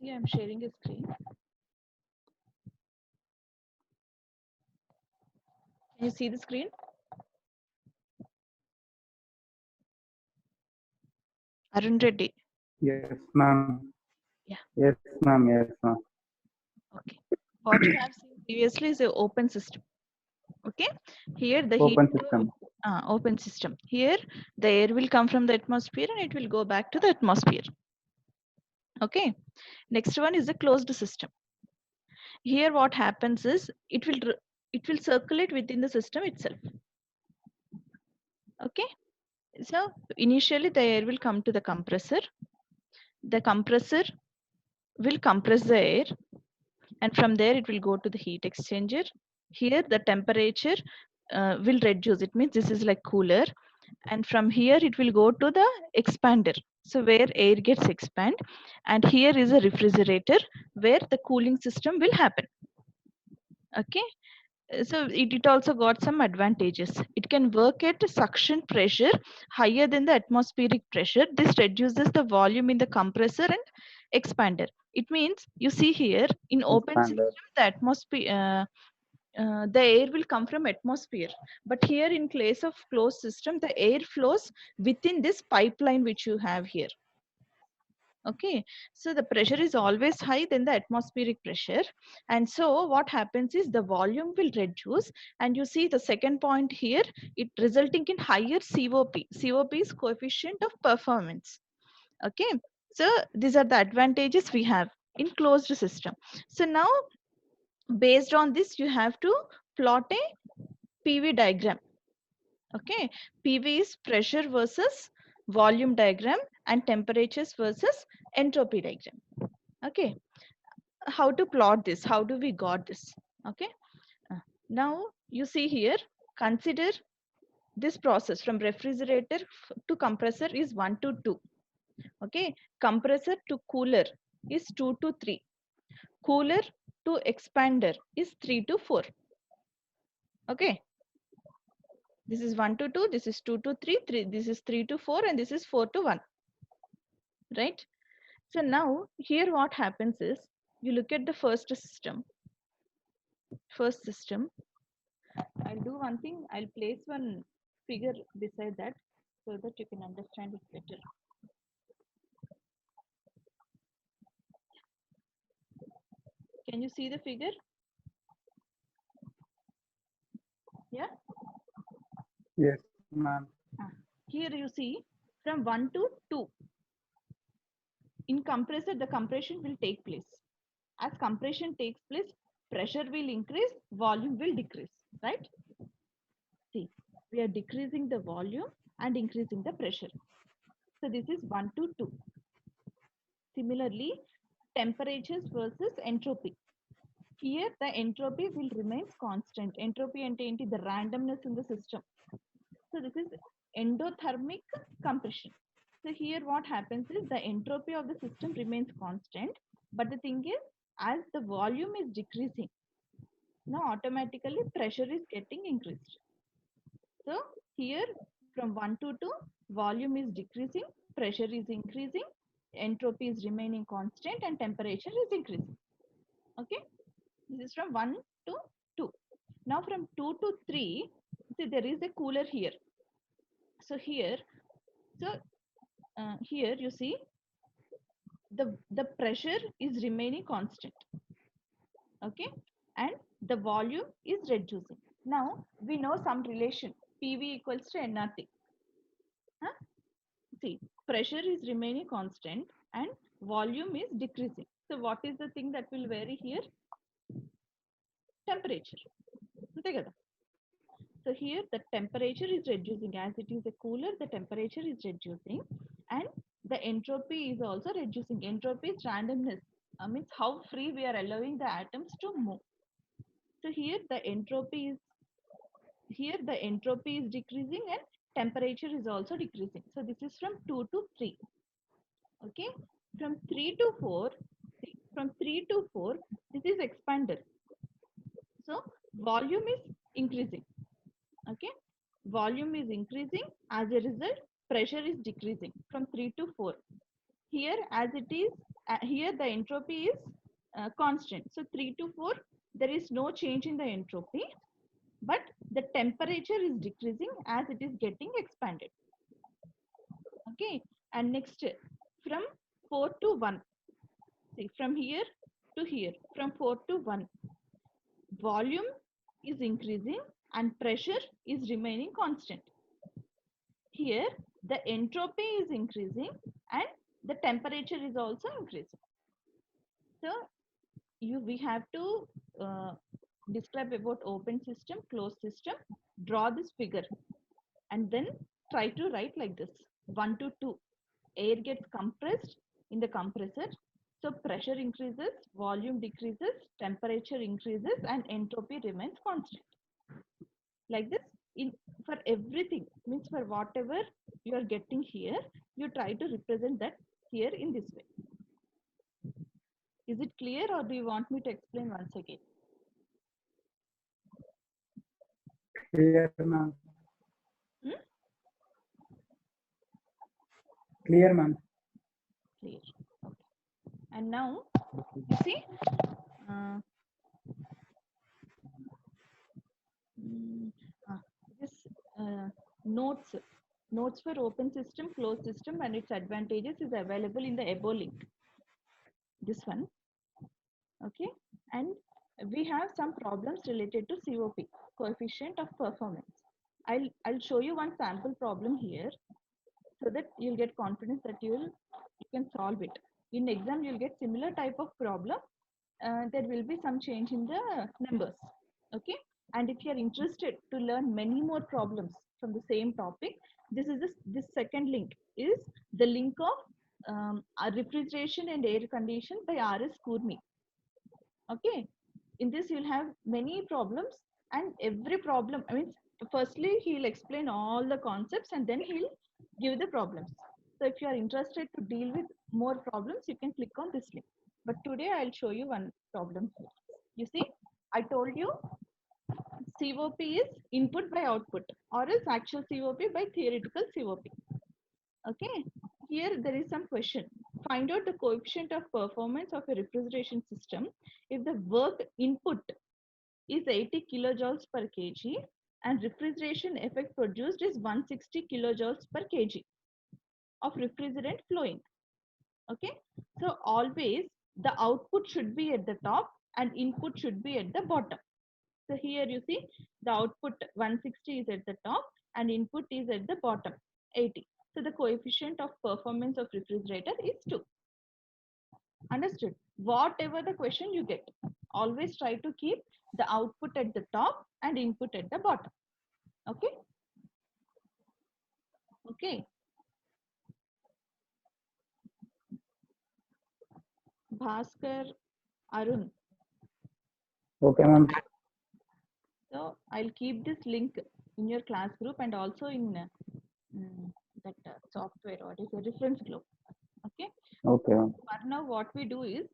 See, I'm sharing a screen. Can you see the screen? Arun Reddy. Yes, ma'am. Yeah. Yes, ma'am. Yes, ma'am. Okay. What you have seen previously is an open system. Okay. Here the heat Open system. open system. Here the air will come from the atmosphere and it will go back to the atmosphere. Okay. Next one is a closed system. Here what happens is it will circulate within the system itself. Okay. So initially the air will come to the compressor. The compressor will compress the air, and from there it will go to the heat exchanger. Here the temperature will reduce. It means this is like cooler, and from here it will go to the expander, so where air gets expand, and here is a refrigerator where the cooling system will happen. Okay. So it also got some advantages. It can work at suction pressure higher than the atmospheric pressure. This reduces the volume in the compressor and expander. It means you see here in open Expander. system the atmosphere the air will come from atmosphere, but here in case of closed system the air flows within this pipeline which you have here. Okay, so the pressure is always high than the atmospheric pressure, and so what happens is the volume will reduce, and you see the second point here, it resulting in higher COP. COP is coefficient of performance. Okay, so these are the advantages we have in closed system. So now based on this you have to plot a PV diagram. Okay, PV is pressure versus volume diagram and temperatures versus entropy diagram. Okay, how to plot this? How do we got this? Okay, now you see here, consider this process from refrigerator to compressor is 1 to 2. Okay, compressor to cooler is 2 to 3. Cooler to expander is 3 to 4. Okay, this is 1 to 2, this is 2 to 3, this is 3 to 4, and this is 4 to 1. Right? So now here what happens is you look at the first system. First system, I'll do one thing, I'll place one figure beside that so that you can understand it better. Can you see the figure? Yeah. Yes, ma'am. Here you see from 1 to 2. In compressor, the compression will take place. As compression takes place, pressure will increase, volume will decrease, right? See, we are decreasing the volume and increasing the pressure. So this is 1 to 2. Similarly, temperatures versus entropy. Here the entropy will remain constant. Entropy and the randomness in the system. So this is endothermic compression. So here what happens is the entropy of the system remains constant, but the thing is, as the volume is decreasing, now automatically pressure is getting increased. So here from 1 to 2, volume is decreasing, pressure is increasing, entropy is remaining constant, and temperature is increasing. Okay, this is from 1 to 2. Now from 2 to 3, see there is a cooler here. So here, here you see the pressure is remaining constant. Okay, and the volume is reducing. Now we know some relation PV equals to nRT. Huh? See, pressure is remaining constant and volume is decreasing. So what is the thing that will vary here? Temperature. అంతే కదా? So here the temperature is reducing. As it is a cooler, the temperature is reducing and the entropy is also reducing. Entropy is randomness. Means how free we are allowing the atoms to move. So here the entropy is decreasing and temperature is also decreasing. So this is from 2 to 3. Okay, from 3 to 4, from 3 to 4, this is expanded. So volume is increasing. Okay, volume is increasing. As a result, pressure is decreasing from 3 to 4. Here, as it is, here the entropy is constant. So 3 to 4, there is no change in the entropy, but the temperature is decreasing as it is getting expanded. Okay, and next from 4 to 1. See, from here to here, from 4 to 1, volume is increasing and pressure is remaining constant. Here, the entropy is increasing and the temperature is also increasing. So, we have to describe about open system, closed system, draw this figure, and then try to write like this: 1 to 2, air gets compressed in the compressor. So pressure increases, volume decreases, temperature increases, and entropy remains constant. Like this, for everything, means for whatever you are getting here, you try to represent that here in this way. Is it clear, or do you want me to explain once again? Clear, ma'am. Hmm? Clear, ma'am. Clear. Okay. And now, you see, this notes for open system, closed system, and its advantages is available in the above link. This one. Okay, and we have some problems related to COP, coefficient of performance. I'll show you one sample problem here so that you'll get confidence that you can solve it. In exam, you'll get similar type of problem. There will be some change in the numbers. Okay, and if you are interested to learn many more problems from the same topic, this second link is the link of refrigeration and air condition by R.S. Kurmi. Okay, in this you'll have many problems, and every problem, I mean, firstly he'll explain all the concepts and then he'll give the problems. So if you are interested to deal with more problems, you can click on this link. But today I'll show you one problem here. You see, I told you COP is input by output, or is actual COP by theoretical COP. Okay, here there is some question. Find out the coefficient of performance of a refrigeration system if the work input is 80 kilojoules per kg and refrigeration effect produced is 160 kilojoules per kg of refrigerant flowing. Okay, so always the output should be at the top and input should be at the bottom. So here you see the output 160 is at the top and input is at the bottom 80. So the coefficient of performance of refrigerator is 2. Understood? Whatever the question you get, always try to keep the output at the top and input at the bottom. Okay? Okay. Bhaskar, Arun. Okay, ma'am. So I'll keep this link in your class group and also in that software, or is a reference group. Okay? Okay, ma'am. For now, what we do is,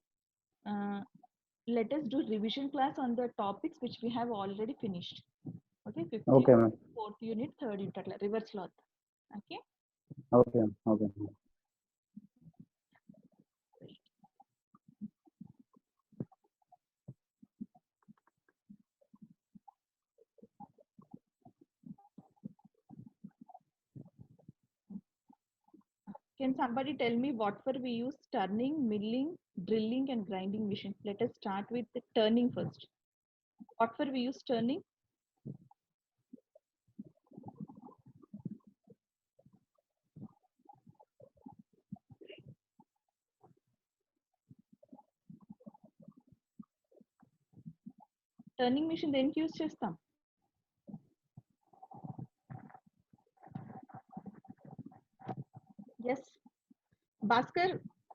let us do revision class on the topics which we have already finished. Okay, 5th Okay, unit, ma'am. 4th unit, 3rd unit, reverse law. Okay. Okay, okay. Can somebody tell me what for we use turning, milling, drilling, and grinding machines? Let us start with the turning first. What for we use turning? Turning machine దేనికి use చేస్తాం? Yes. Bhaskar,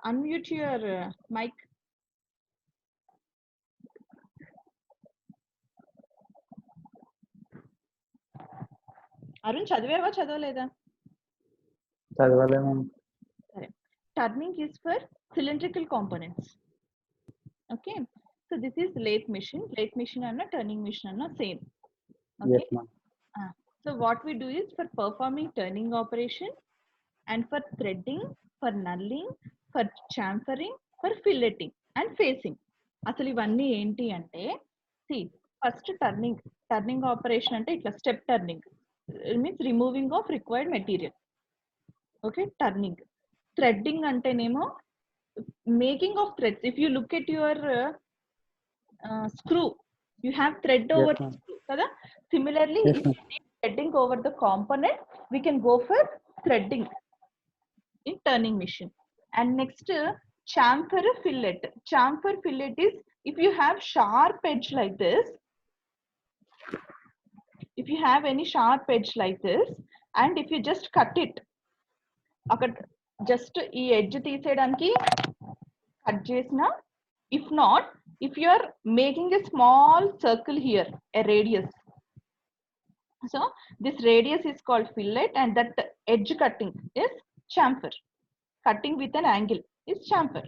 unmute your mic. Arun చదివేవా చదవలేదా? చదవలే ma'am. సరే. Turning is for cylindrical components. Okay. So this is lathe machine. Lathe machine and turning machine are same. Okay. Yes ma'am. So what we do is for performing turning operation and for threading, for nulling, for chamfering, for filleting and facing. అసలు ఇవన్నీ ఏంటి అంటే, see, first turning operation అంటే ఇట్లా step turning. It means removing of required material. Okay, turning. Threading anteనేమో making of threads. If you look at your screw, you have thread over Yes, the ma'am. screw kada? Similarly, Yes, if ma'am. you need threading over the component, we can go for threading in turning machine. And next, chamfer fillet. Chamfer fillet is if you have sharp edge like this, if you have any sharp edge like this, and if you just cut it, just ఈ edge తీసేయడానికి cut చేసిన, if not, if you are making a small circle here, a radius, so this radius is called fillet, and that edge cutting is chamfer. Cutting with an angle is chamfer.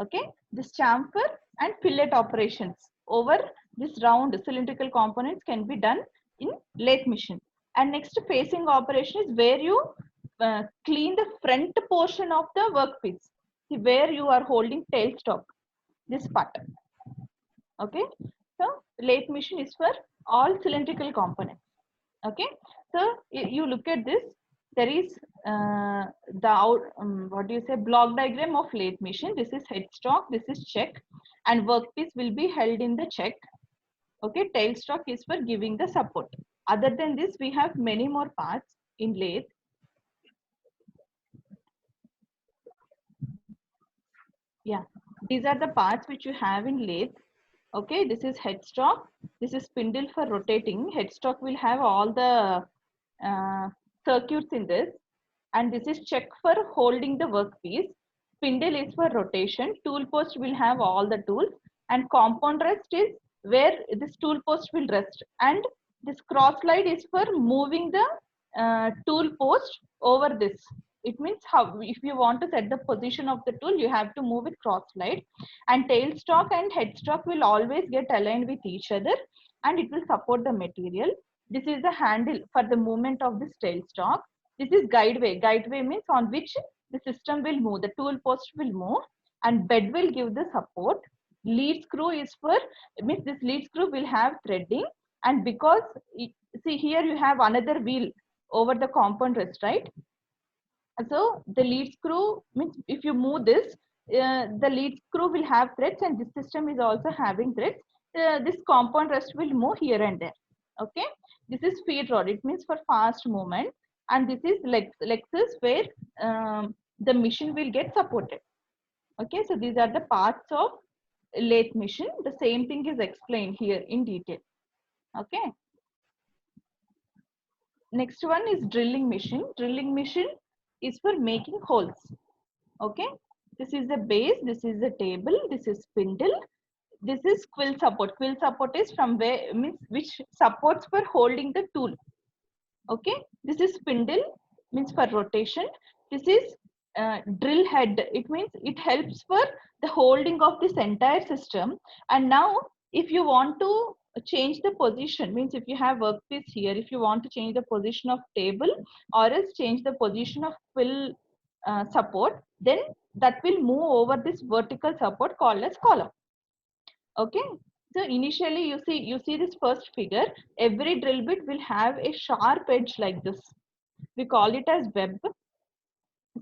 Okay, this chamfer and fillet operations over this round cylindrical components can be done in lathe machine. And next, facing operation is where you clean the front portion of the workpiece. See, where you are holding tailstock, this part. Okay, so lathe machine is for all cylindrical components. Okay, so you look at this, there is what do you say, block diagram of lathe machine. This is headstock, this is check, and workpiece will be held in the check. Okay, tailstock is for giving the support. Other than this, we have many more parts in lathe. Yeah, these are the parts which you have in lathe. Okay, this is headstock, this is spindle for rotating. Headstock will have all the circuits in this, and this is check for holding the workpiece. Spindle is for rotation. Tool post will have all the tools, and compound rest is where this tool post will rest, and this cross slide is for moving the tool post over this. It means how, if you want to set the position of the tool, you have to move it cross slide. And tailstock and headstock will always get aligned with each other, and it will support the material. This is the handle for the movement of this tailstock. This is guideway. Guideway means on which the system will move, the tool post will move, and bed will give the support. Lead screw is for, means this lead screw will have threading, and because see here you have another wheel over the compound rest, right? So the lead screw means if you move this, the lead screw will have threads, and this system is also having threads. This compound rest will move here and there. Okay, this is feed rod. It means for fast movement, and this is legs. Legs is where the machine will get supported. Okay, so these are the parts of lathe machine. The same thing is explained here in detail. Okay, next one is drilling machine. Drilling machine is for making holes. Okay, this is the base, this is the table, this is spindle, this is quill support. Quill support is from where, means which supports for holding the tool. Okay, this is spindle, means for rotation. This is drill head. It means it helps for the holding of this entire system. And now if you want to change the position, means if you have workpiece here, if you want to change the position of table or else change the position of quill support, then that will move over this vertical support called as column. Okay, so initially you see this first figure, every drill bit will have a sharp edge like this. We call it as web.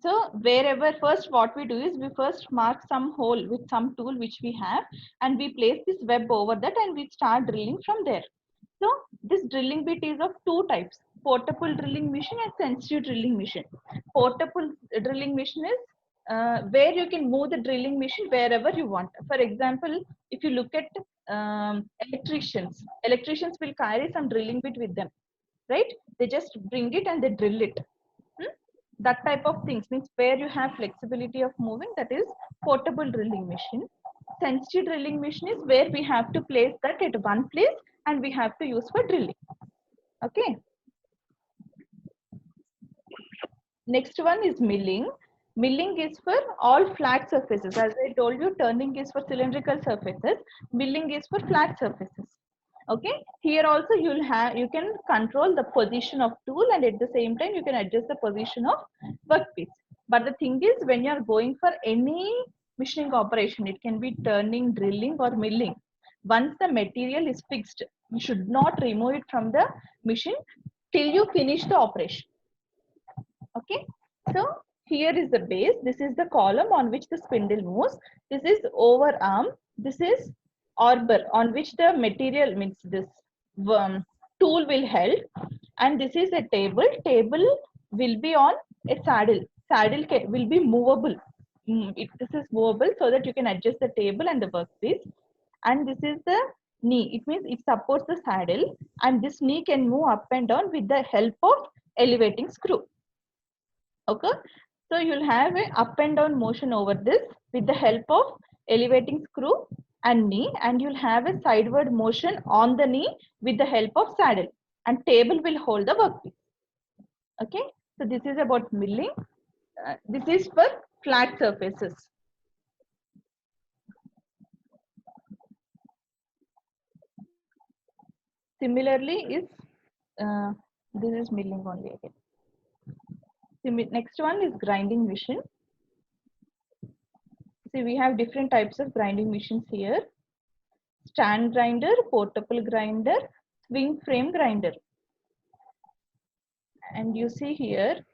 So wherever, first what we do is we first mark some hole with some tool which we have, and we place this web over that, and we start drilling from there. So this drilling bit is of two types: portable drilling machine and sensitive drilling machine. Portable drilling machine is where you can move the drilling machine wherever you want. For example, if you look at electricians will carry some drilling bit with them, right? They just bring it and they drill it. Hmm? That type of things means where you have flexibility of moving, that is portable drilling machine. Sensitive drilling machine is where we have to place that at one place and we have to use for drilling. Okay. Next one is milling. Milling is for all flat surfaces. As I told you, turning is for cylindrical surfaces. Milling is for flat surfaces. Okay. Here also you can control the position of tool, and at the same time you can adjust the position of workpiece. But the thing is, when you are going for any machining operation, it can be turning, drilling, or milling. Once the material is fixed, you should not remove it from the machine till you finish the operation. Okay, so here is the base. This is the column on which the spindle moves. This is overarm. This is arbor on which the material, means this tool will held, and this is a table. Table will be on a saddle. Saddle will be movable. This is movable so that you can adjust the table and the workpiece. And this is the knee. It means it supports the saddle, and this knee can move up and down with the help of elevating screw. Okay, so you'll have a up and down motion over this with the help of elevating screw and knee, and you'll have a sideward motion on the knee with the help of saddle, and table will hold the workpiece. Okay, so this is about milling. This is for flat surfaces. Similarly is this is milling only again. Next one is grinding machine. See, we have different types of grinding machines here: stand grinder, portable grinder, swing frame grinder. And you see here,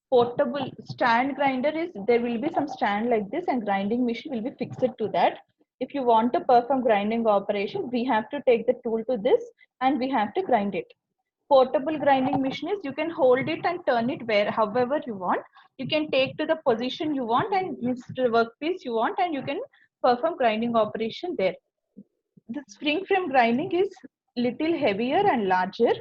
portable stand grinder is, there will be some stand like this, and grinding machine will be fixed to that. If you want to perform grinding operation, we have to take the tool to this and we have to grind it. Portable grinding machine is you can hold it and turn it where however you want. You can take to the position you want and use the workpiece you want, and you can perform grinding operation there. The spring frame grinding is little heavier and larger.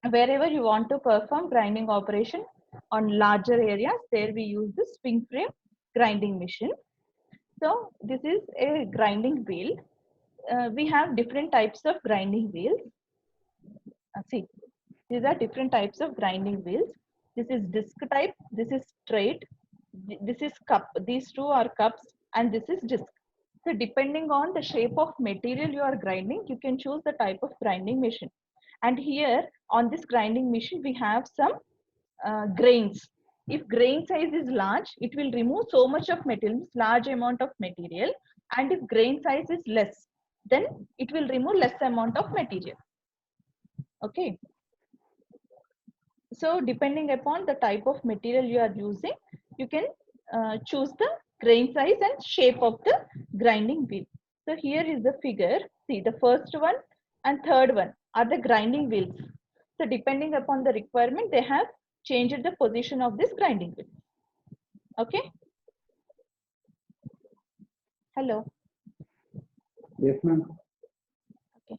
Wherever you want to perform grinding operation on larger areas, there we use the spring frame grinding machine. So this is a grinding wheel. We have different types of grinding wheels. See, these are different types of grinding wheels. This is disc type, this is straight, this is cup. These two are cups, and this is disc. So depending on the shape of material you are grinding, you can choose the type of grinding machine. And here on this grinding machine, we have some grains. If grain size is large, it will remove so much of material, large amount of material. And if grain size is less, then it will remove less amount of material. Okay. So depending upon the type of material you are using, you can choose the grain size and shape of the grinding wheel. So here is the figure. See, the first one and third one are the grinding wheels. So depending upon the requirement, they have changed the position of this grinding wheel. Okay. Hello. Yes, ma'am. Okay.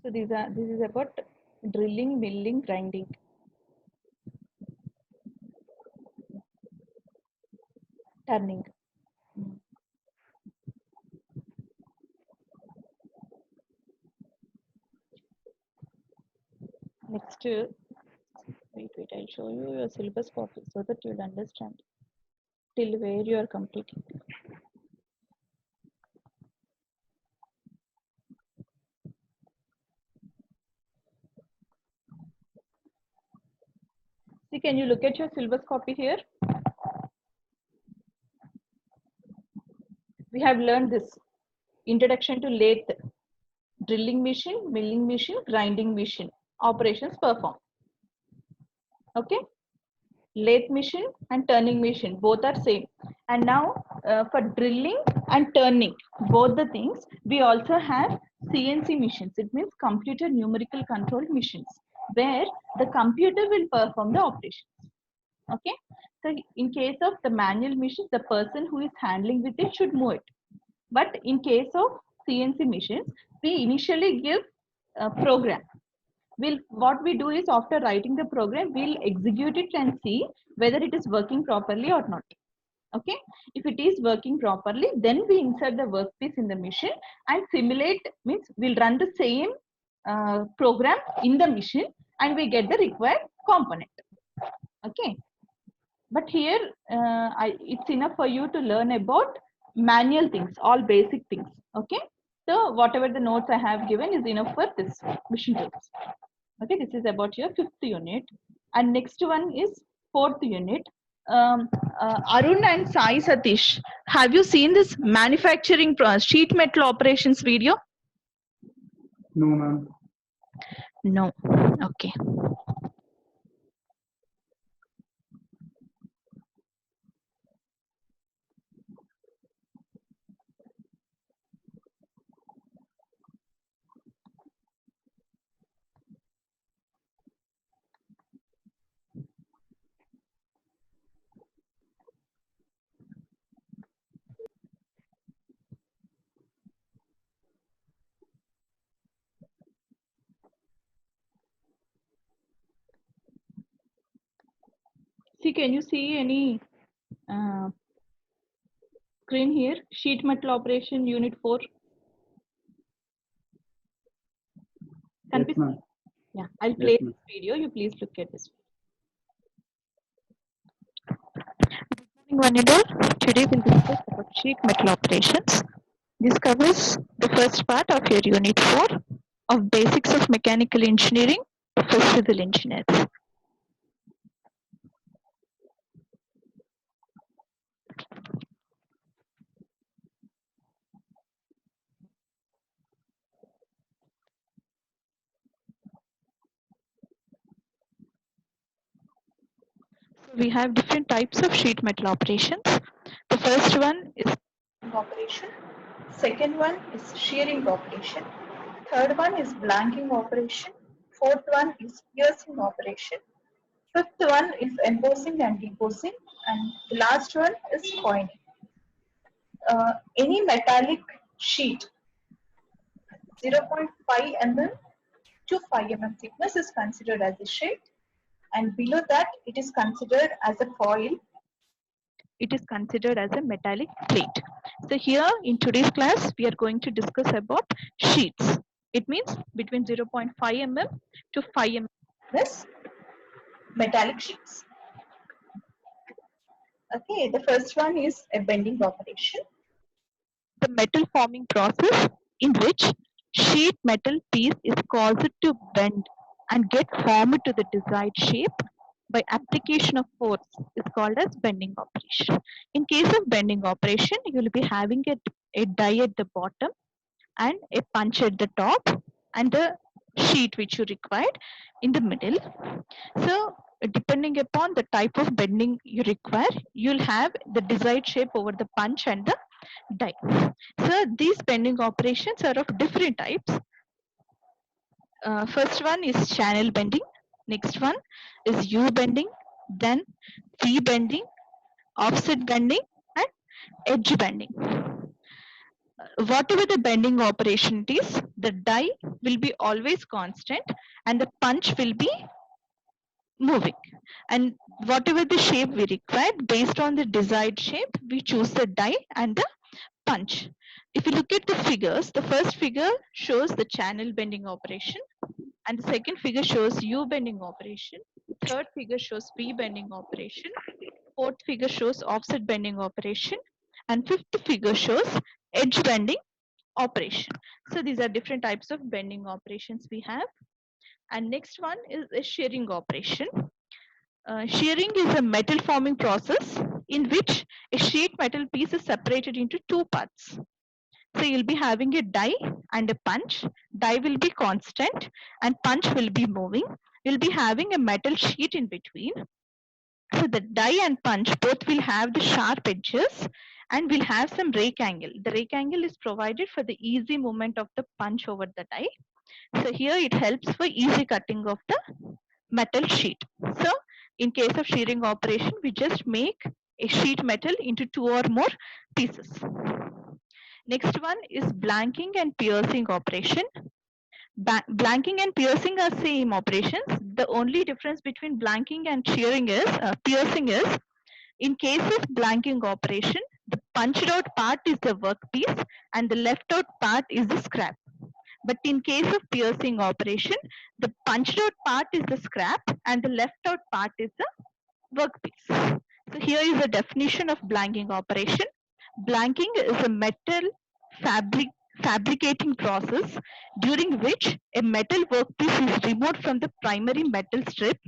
So this is about drilling, milling, grinding, turning. Next, wait, I'll show you your syllabus copy so that you'll understand till where you are completing. See, can you look at your syllabus copy here? We have learned this introduction to lathe, drilling machine, milling machine, grinding machine, operations performed. Okay, lathe machine and turning machine, both are same. And now for drilling and turning, both the things, we also have CNC machines. It means computer numerical controlled machines, where the computer will perform the operations. Okay, so in case of the manual machine, the person who is handling with it should move it. But in case of CNC machines, we initially give a program. What we do is, after writing the program, we'll execute it and see whether it is working properly or not. Okay, if it is working properly, then we insert the workpiece in the machine and simulate, means we'll run the same program in the machine and we get the required component. Okay, but here it's enough for you to learn about manual things, all basic things. Okay, so whatever the notes I have given is enough for this machine tools. Okay, this is about your 5th unit, and next one is 4th unit. Arun and Sai Satish, have you seen this manufacturing sheet metal operations video? No, ma'am. No. Okay. See, can you see any screen here? Sheet metal operation unit 4. Yes, ma'am. Yeah, I'll play this video. You please look at this. Good morning, one and all. Today we'll discuss about sheet metal operations. This covers the first part of your unit 4 of basics of mechanical engineering for civil engineers. We have different types of sheet metal operations. The first one is operation. Second one is shearing operation. Third one is blanking operation. Fourth one is piercing operation. Fifth one is embossing and debossing. And the last one is coining. Any metallic sheet 0.5 mm to 5 mm thickness is considered as a sheet, and below that it is considered as a foil. It is considered as a metallic plate. So here in today's class we are going to discuss about sheets. It means between 0.5 mm to 5 mm thickness metallic sheets. Okay, the first one is a bending operation. The metal forming process in which sheet metal piece is caused to bend and get formed to the desired shape by application of force is called as bending operation. In case of bending operation, you will be having a die at the bottom and a punch at the top and the sheet which you required in the middle. So depending upon the type of bending you require, you'll have the desired shape over the punch and the die. So these bending operations are of different types. First one is channel bending. Next one is U bending, then V bending, offset bending, and edge bending. Whatever the bending operation it is, the die will be always constant and the punch will be moving. And whatever the shape we require, based on the desired shape, we choose the die and the punch. If you look at the figures, the first figure shows the channel bending operation, and the second figure shows U bending operation. Third figure shows V bending operation. Fourth figure shows offset bending operation, and fifth figure shows edge bending operation. So these are different types of bending operations we have. And next one is a shearing operation. Shearing is a metal forming process in which a sheet metal piece is separated into two parts. So you'll be having a die and a punch. Die will be constant and punch will be moving. You'll be having a metal sheet in between. So the die and punch both will have the sharp edges and will have some rake angle. The rake angle is provided for the easy movement of the punch over the die. So here it helps for easy cutting of the metal sheet. So in case of shearing operation, we just make a sheet metal into two or more pieces. Next one is blanking and piercing operation. Blanking and piercing are same operations. The only difference between blanking and shearing is piercing is, in case of blanking operation, the punched out part is the workpiece and the left out part is the scrap. But in case of piercing operation, the punched out part is the scrap and the left out part is the workpiece. So here is a definition of blanking operation. Blanking is a metal fabricating process during which a metal workpiece is removed from the primary metal strip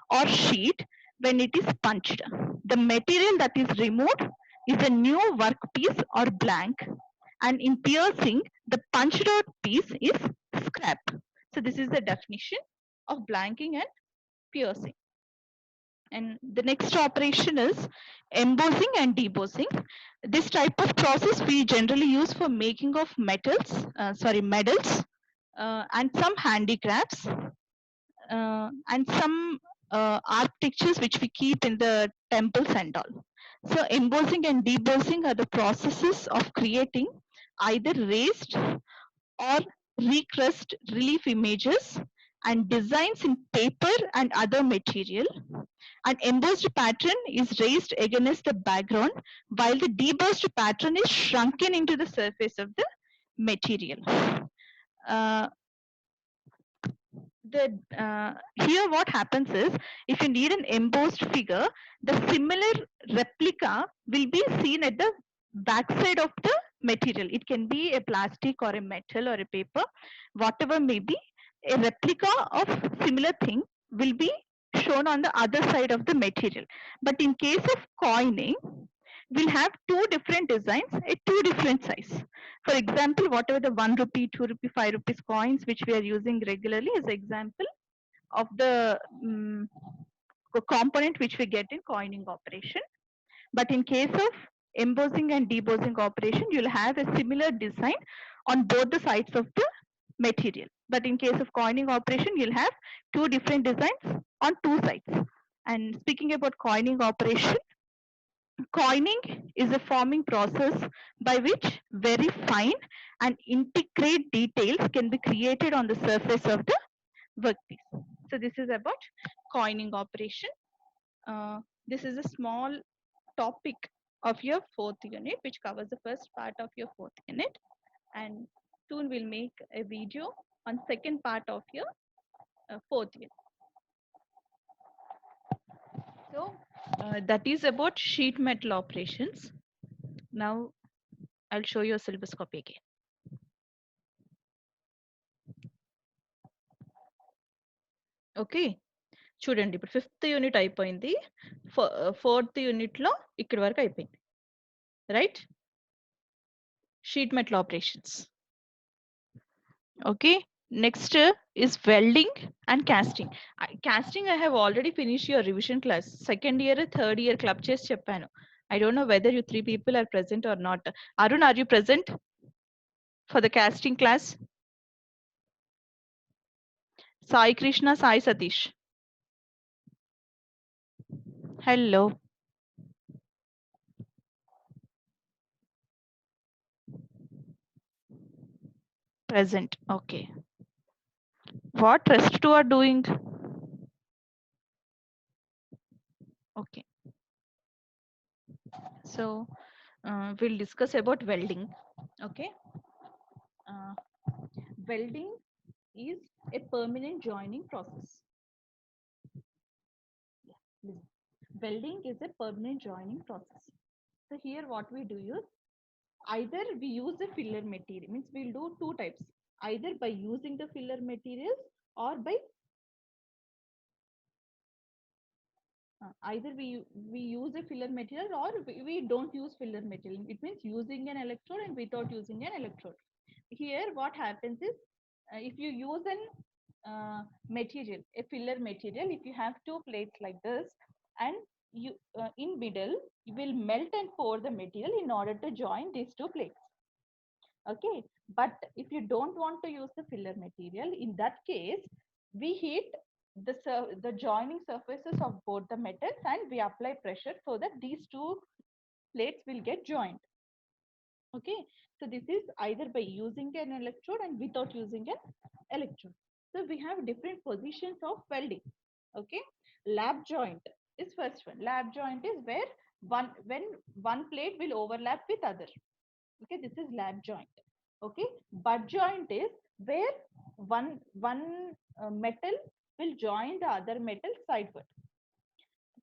or sheet when it is punched. The material that is removed is a new workpiece or blank, and in piercing, the punched out piece is scrap. So this is the definition of blanking and piercing. And the next operation is embossing and debossing. This type of process we generally use for making of medals and some handicrafts and some architectures which we keep in the temples and all. So embossing and debossing are the processes of creating either raised or recrest relief images and designs in paper and other material. An embossed pattern is raised against the background while the debossed pattern is shrunken into the surface of the material. Uh, Here what happens is, if you need an embossed figure, the similar replica will be seen at the backside of the material. It can be a plastic or a metal or a paper, whatever may be, a replica of similar thing will be shown on the other side of the material. But in case of coining, we'll have two different designs at two different size. For example, whatever the 1 rupee, 2 rupee, 5 rupees coins which we are using regularly is example of the component which we get in coining operation. But in case of embossing and debossing operation, you'll have a similar design on both the sides of the material. But in case of coining operation, you'll have two different designs on two sides. And speaking about coining operation, coining is a forming process by which very fine and intricate details can be created on the surface of the workpiece. So this is about coining operation. This is a small topic of your fourth unit, which covers the first part of your fourth unit. And soon we'll make a video on second part of your fourth unit. So that is about sheet metal operations. Now I'll show you a syllabus copy again. Okay చూడండి, ఇప్పుడు fifth unit అయిపోయింది, fourth యూనిట్లో ఇక్కడి వరకు అయిపోయింది, right? Sheet metal operations. Okay, next is welding and casting. Casting I have already finished your revision class. Second year, third year club chase cheppanu. I don't know whether you three people are present or not. Arun, are you present for the casting class? Sai Krishna, Sai Satish. Hello. Present. Okay. What rest two are doing? Okay. So we'll discuss about welding. Okay. Welding is a permanent joining process. Yeah, welding is a permanent joining process. So here what we do is, either we use a filler material, means we'll do two types, either by using the filler materials or by Either we use a filler material or we don't use filler material. It means using an electrode and without using an electrode. Here what happens is, if you use an material, a filler material, if you have two plates like this, and you in middle you will melt and pour the material in order to join these two plates. Okay, but if you don't want to use the filler material, in that case we heat the joining surfaces of both the metals and we apply pressure so that these two plates will get joined. Okay, so this is either by using an electrode and without using an electrode. So we have different positions of welding. Okay, lap joint is first one. Lap joint is where when one plate will overlap with other. Okay, this is lap joint. Okay, butt joint is where one metal will join the other metal sideward.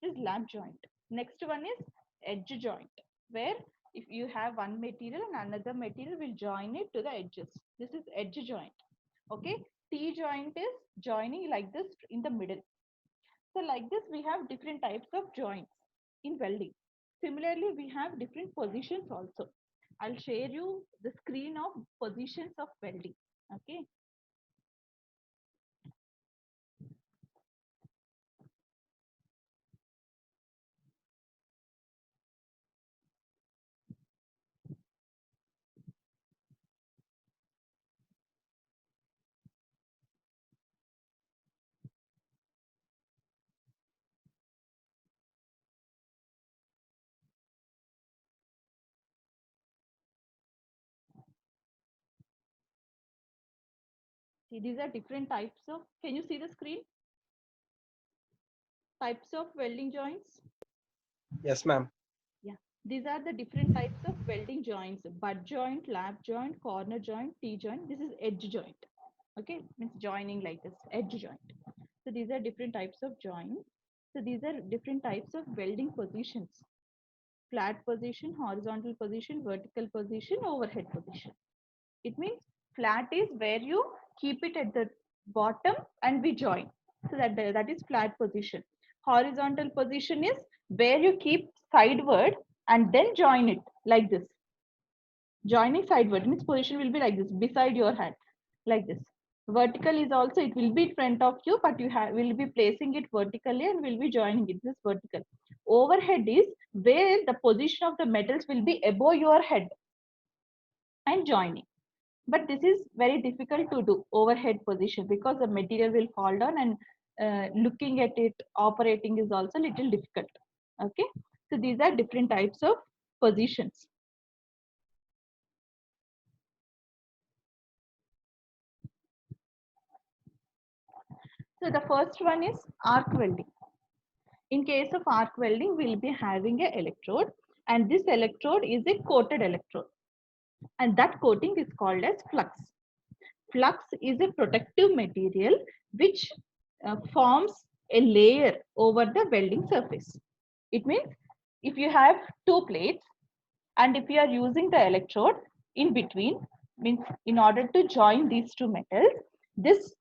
This is lap joint. Next one is edge joint, where if you have one material and another material will join it to the edges. This is edge joint. Okay, T joint is joining like this in the middle. So like this we have different types of joints in welding. Similarly, we have different positions also. I'll share you the screen of positions of welding. Okay. See, these are different types of, can you see the screen? Types of welding joints. Yes, ma'am. Yeah, these are the different types of welding joints: butt joint, lap joint, corner joint, T joint. This is edge joint. Okay, means joining like this, edge joint. So these are different types of joints. So these are different types of welding positions: flat position, horizontal position, vertical position, overhead position. It means flat is where you keep it at the bottom and we join. So that is flat position. Horizontal position is where you keep sideward and then join it like this. Joining sideward means position will be like this, beside your hand, like this. Vertical is also, it will be in front of you, but you will be placing it vertically and will be joining it. This is vertical. Overhead is where the position of the metals will be above your head and joining. But this is very difficult to do, overhead position, because the material will fall down and looking at it, operating is also little difficult. Okay, so these are different types of positions. So the first one is arc welding. In case of arc welding, we'll be having an electrode, and this electrode is a coated electrode, and that coating is called as flux. Flux is a protective material which forms a layer over the welding surface. It means if you have two plates and if you are using the electrode in between, means in order to join these two metals, this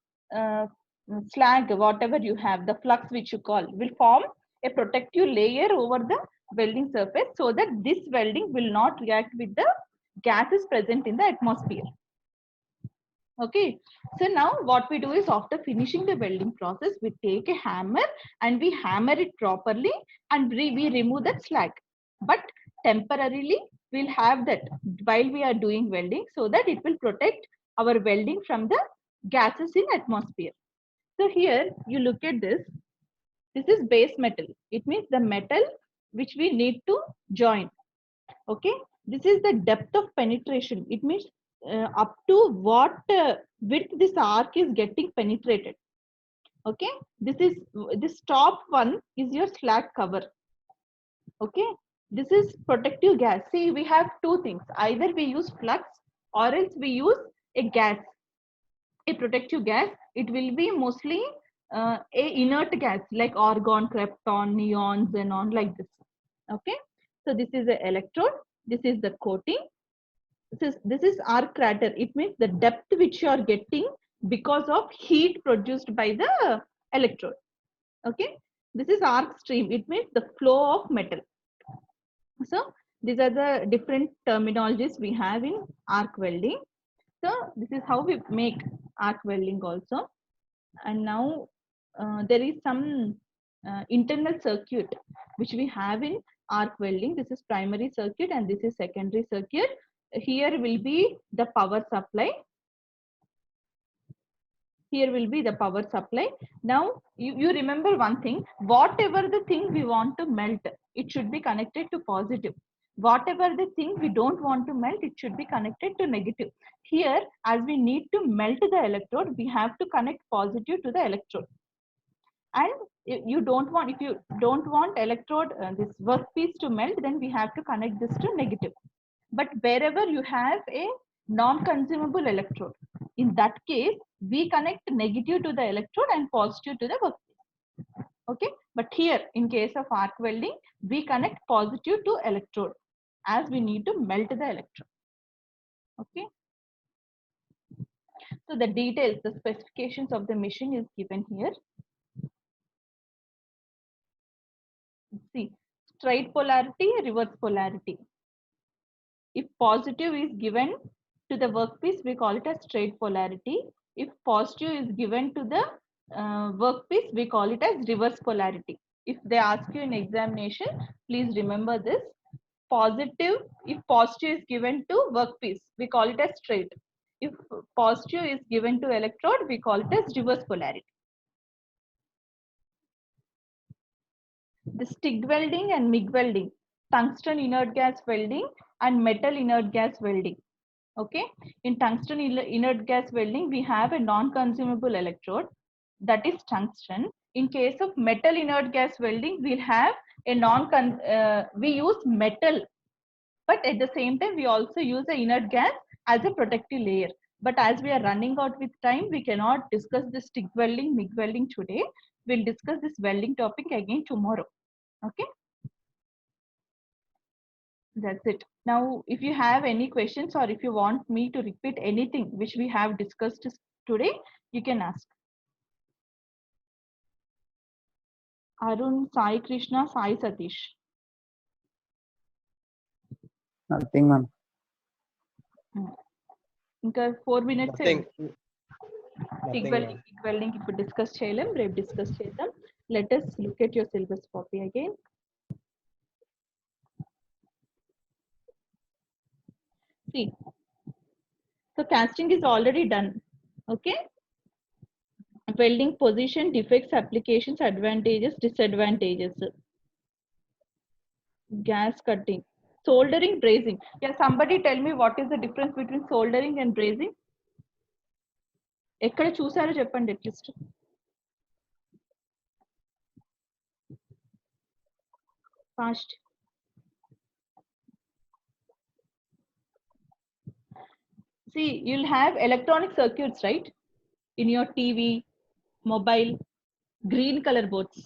slag, whatever you have, the flux which you call, will form a protective layer over the welding surface so that this welding will not react with the gases present in the atmosphere. Okay, so now what we do is, after finishing the welding process, we take a hammer and we hammer it properly and we remove that slag. But temporarily we'll have that while we are doing welding so that it will protect our welding from the gases in atmosphere. So here you look at this. This is base metal. It means the metal which we need to join. Okay, this is the depth of penetration. It means up to what width this arc is getting penetrated. Okay, this top one is your slag cover. Okay, this is protective gas. See, we have two things: either we use flux or else we use a gas, a protective gas. It will be mostly a inert gas like argon, krypton, neon, xenon, like this. Okay, so this is the electrode, this is the coating, this is arc crater. It means the depth which you are getting because of heat produced by the electrode. Okay, This is arc stream. It means the flow of metal. So these are the different terminologies we have in arc welding. So this is how we make arc welding also. And now there is some internal circuit which we have in arc welding. This is primary circuit and this is secondary circuit. Here will be the power supply. Here will be the power supply. Now you remember one thing, whatever the thing we want to melt, it should be connected to positive. Whatever the thing we don't want to melt, it should be connected to negative. Here, as we need to melt the electrode, we have to connect positive to the electrode. And if you don't want electrode, this workpiece to melt, then we have to connect this to negative. But wherever you have a non-consumable electrode, in that case, we connect negative to the electrode and positive to the workpiece. Okay, but here in case of arc welding, we connect positive to electrode as we need to melt the electrode. Okay. So the details, the specifications of the machine is given here. See, straight polarity, reverse polarity. If positive is given to the workpiece, we call it as straight polarity. If positive is given to the workpiece, we call it as reverse polarity. If they ask you in examination, please remember this. Positive, if positive is given to workpiece, we call it as straight. If positive is given to electrode, we call it as reverse polarity. The stick welding and MIG welding, tungsten inert gas welding and metal inert gas welding. Okay, in tungsten inert gas welding, we have a non-consumable electrode, that is tungsten. In case of metal inert gas welding, we'll have a we use metal, but at the same time, we also use the inert gas as a protective layer. But as we are running out with time, we cannot discuss the stick welding, MIG welding today. We'll discuss this welding topic again tomorrow. Okay, that's it. Now, if you have any questions or if you want me to repeat anything which we have discussed today, you can ask. Arun, Sai Krishna, Sai Satish. Nothing, ma'am. Inka 4 minutes. Nothing. Stick welding if we discuss cheyalem, రేపు discuss చేద్దాం. Let us look at your syllabus copy again. See, so casting is already done. Okay, welding position, defects, applications, advantages, disadvantages, gas cutting, soldering, brazing. Yeah, somebody tell me what is the difference between soldering and brazing? ఎక్కడ చూసారో చెప్పండి at least. Fast. See, you'll have electronic circuits, right? In your TV, mobile, green color boards.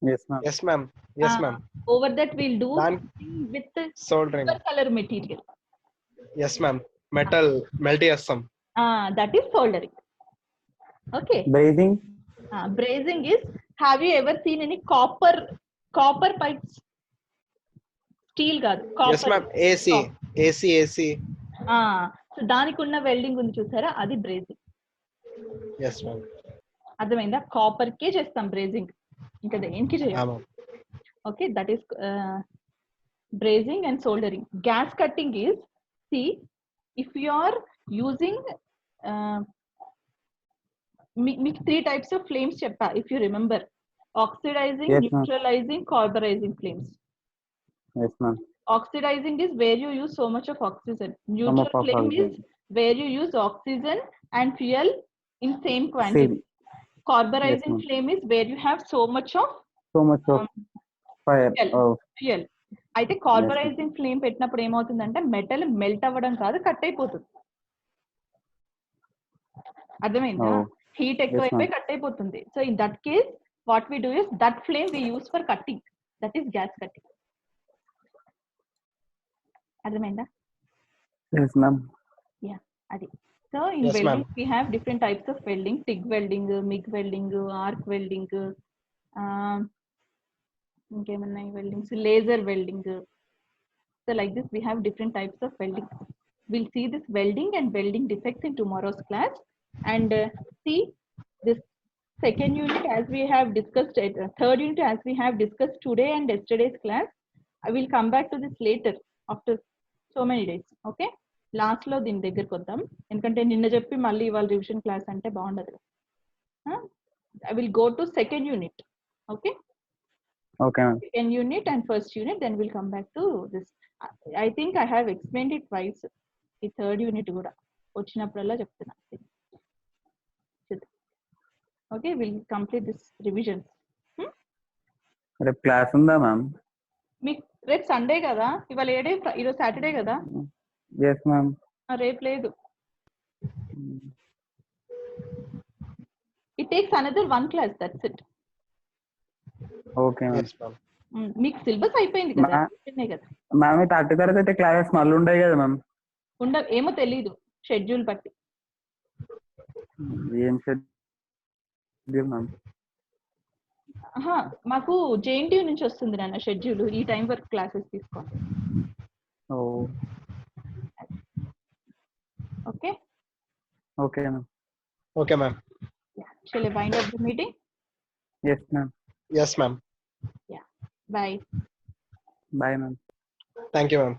Yes, ma'am. Yes, ma'am. Yes, ma'am. Over that, we'll do Dan with the soldering. silver color material. Yes, ma'am. Metal melt chestam. That is soldering. Okay. Brazing. Brazing is, have you ever seen any copper pipes? Steel కాదు, copper. Yes, ma'am. AC. So దానికి ఉన్న welding ఉంది చూసారా, అది brazing. Yes, ma'am. అర్థమైందా? Copper కే చేస్తాం brazing, ఇంకా దేనికి చేయాలి. Okay, that is brazing and soldering. Gas cutting is, see if you are using మీకు 3 types of flames చెప్పా, if you remember. Oxidizing, yes, neutralizing, carburizing flames. Yes, ma'am. Oxidizing is where you use so much of oxygen. Neutral flame is where you use oxygen and fuel in same quantity. Carburizing flame is where you have so much of fire. Fuel. అయితే carburising flame పెట్టినప్పుడు ఏమవుతుందంటే metal melt అవ్వడం కాదు, cut అయిపోతుంది. అర్థమైందా? Heat ఎక్కువైపోయి cut అయిపోతుంది. So in that case what we do is that flame we use for cutting, that is gas cutting. అర్థమైందా? Yes, ma'am. Yeah, అది. So in yes, welding we have different types of welding: TIG welding, MIG welding, arc welding, ఇంకేమున్నాయి weldings, laser welding. So like this we have different types of welding. We'll see this welding and welding defects in tomorrow's class, and see this second unit as we have discussed it, third unit as we have discussed today and yesterday's class. I will come back to this later after so many days. Okay, last లో దీని దగ్గరకు వద్దాం, ఎందుకంటే నిన్న చెప్పి మళ్ళీ ఇవాళ revision class అంటే బాగుండదు. I will go to second unit. Okay, Okay, ma'am. second unit and first unit, then we'll come back to this. I think I have explained it twice. ఈ థర్డ్ యూనిట్ కూడా వచ్చినప్పుడల్లా చెప్తున్నా. Okay, will complete this revisions. రేపు class ఉందా ma'am? మీకు రేపు Sunday కదా, ఇవాళ ఏ డే? ఈరోజు సాటర్డే కదా. Yes ma'am. రేపు లేదు. It takes another 1 class, that's it. Okay ma'am. Yes, ma'am. మీకు సిలబస్ అయిపోయింది కదా, కదా మ్యామ్. 30 తర్వాత అయితే క్లాసెస్ మళ్ళీ ఉంటాయి కదా మ్యామ్? ఏమో తెలీదు, షెడ్యూల్ బట్టి. ఏం షెడ్యూల్ మ్యామ్? మాకు జేఎన్టీయూ నుంచి వస్తుంది నాన్న షెడ్యూల్, ఈ టైం వరకు క్లాసెస్ తీసుకోండి. Oh okay. Okay ma'am. Okay, ma'am. Shall I wind up the meeting? Yes ma'am. Yes, ma'am. Yeah. Bye. Bye ma'am. Thank you, ma'am.